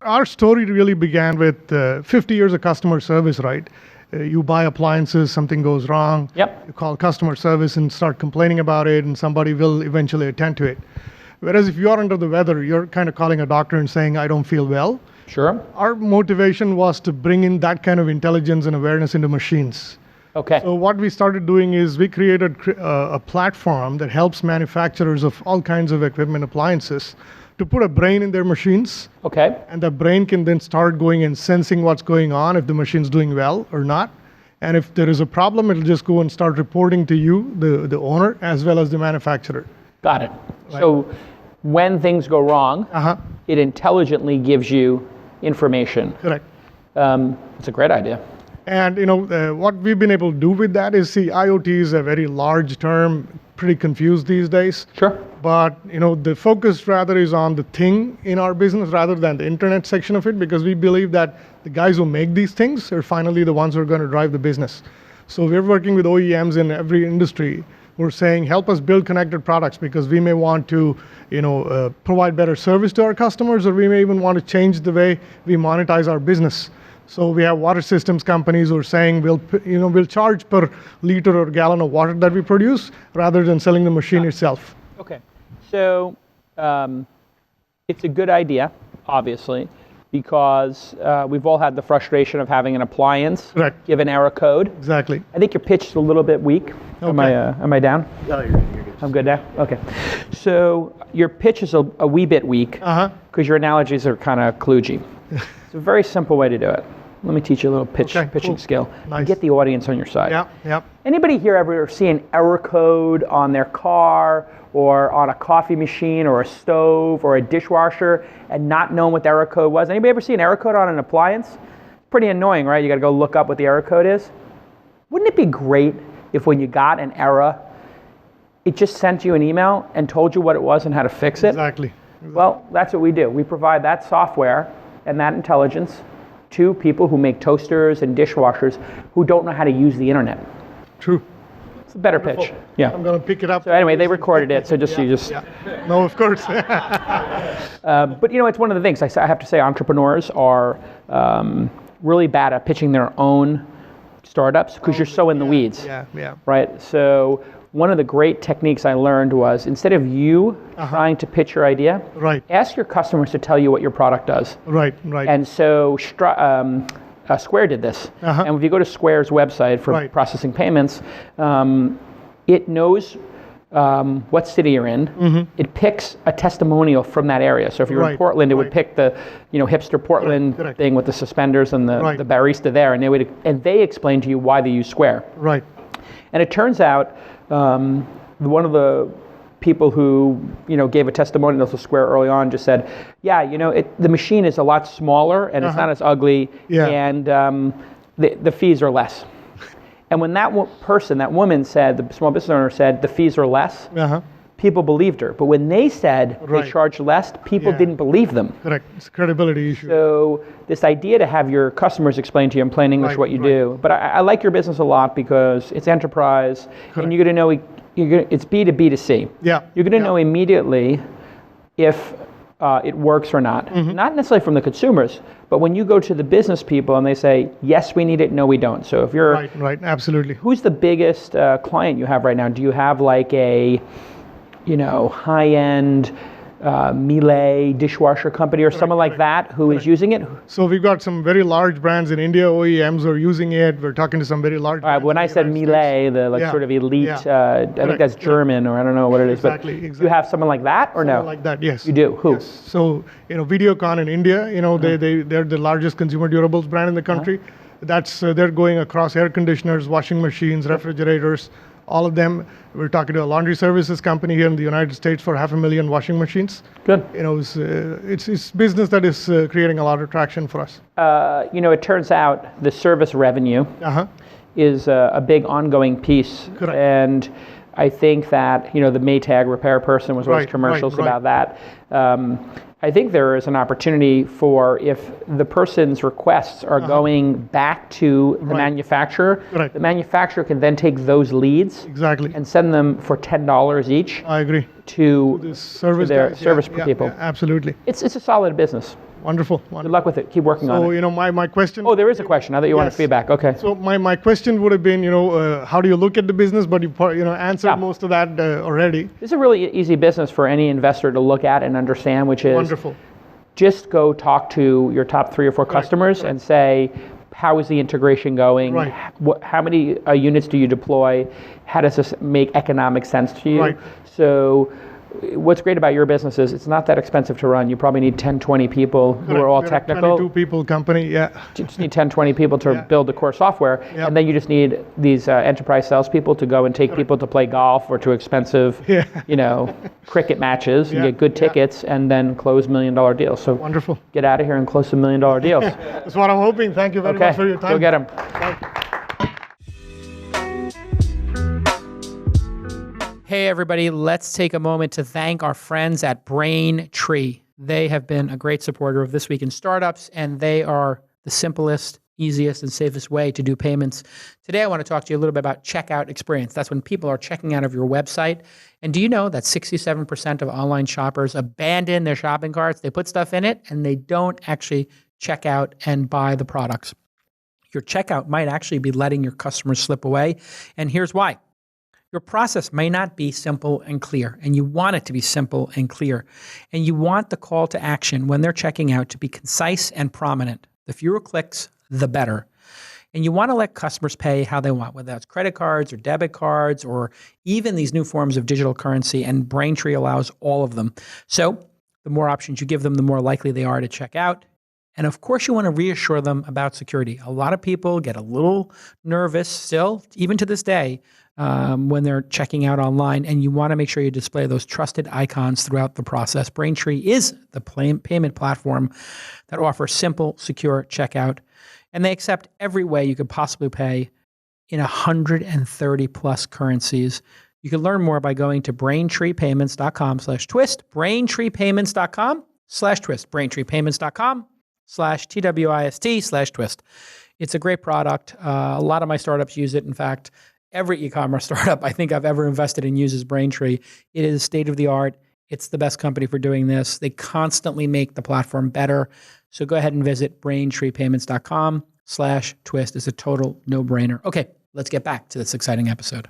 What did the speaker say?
our story really began with 50 years of customer service, right? You buy appliances, something goes wrong. Yep. You call customer service and start complaining about it, and somebody will eventually attend to it. Whereas if you are under the weather, you're kind of calling a doctor and saying, I don't feel well. Sure. Our motivation was to bring in that kind of intelligence and awareness into machines. Okay. So what we started doing is we created a platform that helps manufacturers of all kinds of equipment appliances to put a brain in their machines. Okay. And the brain can then start going and sensing what's going on, if the machine's doing well or not. And if there is a problem, it'll just go and start reporting to you, the owner, as well as the manufacturer. Got it. Right. So when things go wrong, it intelligently gives you information. Correct. It's a great idea. And what we've been able to do with that is, see, IoT is a very large term, pretty confused these days. Sure. But the focus rather is on the thing in our business rather than the internet section of it, because we believe that the guys who make these things are finally the ones who are going to drive the business. So we're working with OEMs in every industry. We're saying, help us build connected products, because we may want to provide better service to our customers, or we may even want to change the way we monetize our business. So we have water systems companies who are saying we'll charge per liter or gallon of water that we produce rather than selling the machine itself. Okay. So it's a good idea, obviously, because we've all had the frustration of having an appliance give an error code. Exactly. I think your pitch is a little bit weak. Okay. Am I down? No, you're good. I'm good now? Okay. So your pitch is a wee bit weak because your analogies are kind of kludgy. It's a very simple way to do it. Let me teach you a little pitching skill. Nice. Get the audience on your side. Yeah. Anybody here ever see an error code on their car or on a coffee machine or a stove or a dishwasher and not knowing what the error code was? Anybody ever see an error code on an appliance? It's pretty annoying, right? You got to go look up what the error code is. Wouldn't it be great if when you got an error, it just sent you an email and told you what it was and how to fix it? Exactly. Well, that's what we do. We provide that software and that intelligence to people who make toasters and dishwashers who don't know how to use the internet. True. It's a better pitch. Yeah. I'm going to pick it up. So anyway, they recorded it, so just No, of course. But it's one of the things I have to say. Entrepreneurs are really bad at pitching their own startups because you're so in the weeds. Yeah. Right. So one of the great techniques I learned was, instead of you trying to pitch your idea, ask your customers to tell you what your product does. Right. And so Square did this. And if you go to Square's website for processing payments, it knows what city you're in. It picks a testimonial from that area. So if you're in Portland, it would pick the hipster Portland thing with the suspenders and the barista there, and they explain to you why they use Square. Right. And it turns out one of the people who gave a testimonial to Square early on just said, the machine is a lot smaller and it's not as ugly, and the fees are less. And when that woman said, the small business owner said, the fees are less, people believed her. But when they said they charged less, people didn't believe them. Correct. It's a credibility issue. So this idea to have your customers explain to you in plain English what you do. But I like your business a lot because it's enterprise, and you're going to know it's B2B to C. Yeah. You're going to know immediately if it works or not. Not necessarily from the consumers, but when you go to the business people and they say, yes, we need it, no, we don't. So if you're... Right, absolutely. Who's the biggest client you have right now? Do you have like a high-end Miele dishwasher company or someone like that who is using it? So we've got some very large brands in India, OEMs who are using it. We're talking to some very large brands. When I said Miele, the sort of elite, I think that's German or I don't know what it is. Exactly. Do you have someone like that or no? Like that, yes. You do? Who? Yes. So, Videocon in India, they're the largest consumer durables brand in the country. That's they're going across air conditioners, washing machines, refrigerators, all of them. We're talking to a laundry services company here in the United States for 500,000 washing machines. Good. It's business that is creating a lot of traction for us. It turns out the service revenue is a big ongoing piece. Correct. And I think that, the Maytag repair person was always commercials about that. I think there is an opportunity for if the person's requests are going back to the manufacturer, the manufacturer can then take those leads and send them for $10 each. I agree. To their guys. service people. Yeah, absolutely. It's a solid business. Wonderful. Good luck with it. Keep working on it. So, you know, my question... Oh, there is a question. I thought you wanted feedback. Okay. So my question would have been, you know, how do you look at the business? But you answered most of that already. This is a really easy business for any investor to look at and understand, which is... Wonderful. Just go talk to your top 3 or 4 customers and say, how is the integration going? How many units do you deploy? How does this make economic sense to you? So what's great about your business is it's not that expensive to run. You probably need 10, 20 people who are all technical. 22 people company, You just need 10, 20 people to build the core software. And then you just need these enterprise salespeople to go and take people to play golf or to expensive, you know, cricket matches and get good tickets and then close $1 million deals. So wonderful. Get out of here and close $1 million deals. That's what I'm hoping. Thank you very much for your time. Go get them. Hey everybody, let's take a moment to thank our friends at Braintree. They have been a great supporter of This Week in Startups, and they are the simplest, easiest, and safest way to do payments. Today I want to talk to you a little bit about checkout experience. That's when people are checking out of your website. And do you know that 67% of online shoppers abandon their shopping carts? They put stuff in it, and they don't actually check out and buy the products. Your checkout might actually be letting your customers slip away, and here's why. Your process may not be simple and clear, and you want it to be simple and clear. And you want the call to action when they're checking out to be concise and prominent. The fewer clicks, the better. And you want to let customers pay how they want, whether that's credit cards or debit cards or even these new forms of digital currency, and Braintree allows all of them. So the more options you give them, the more likely they are to check out. And of course, you want to reassure them about security. A lot of people get a little nervous still, even to this day, when they're checking out online, and you want to make sure you display those trusted icons throughout the process. Braintree is the payment platform that offers simple, secure checkout, and they accept every way you could possibly pay in 130 plus currencies. You can learn more by going to braintreepayments.com/twist, braintreepayments.com/twist, braintreepayments.com/TWIST/twist. It's a great product. A lot of my startups use it. In fact, every e-commerce startup I think I've ever invested in uses Braintree. It is state of the art. It's the best company for doing this. They constantly make the platform better. So go ahead and visit braintreepayments.com/twist. It's a total no-brainer. Okay, let's get back to this exciting episode.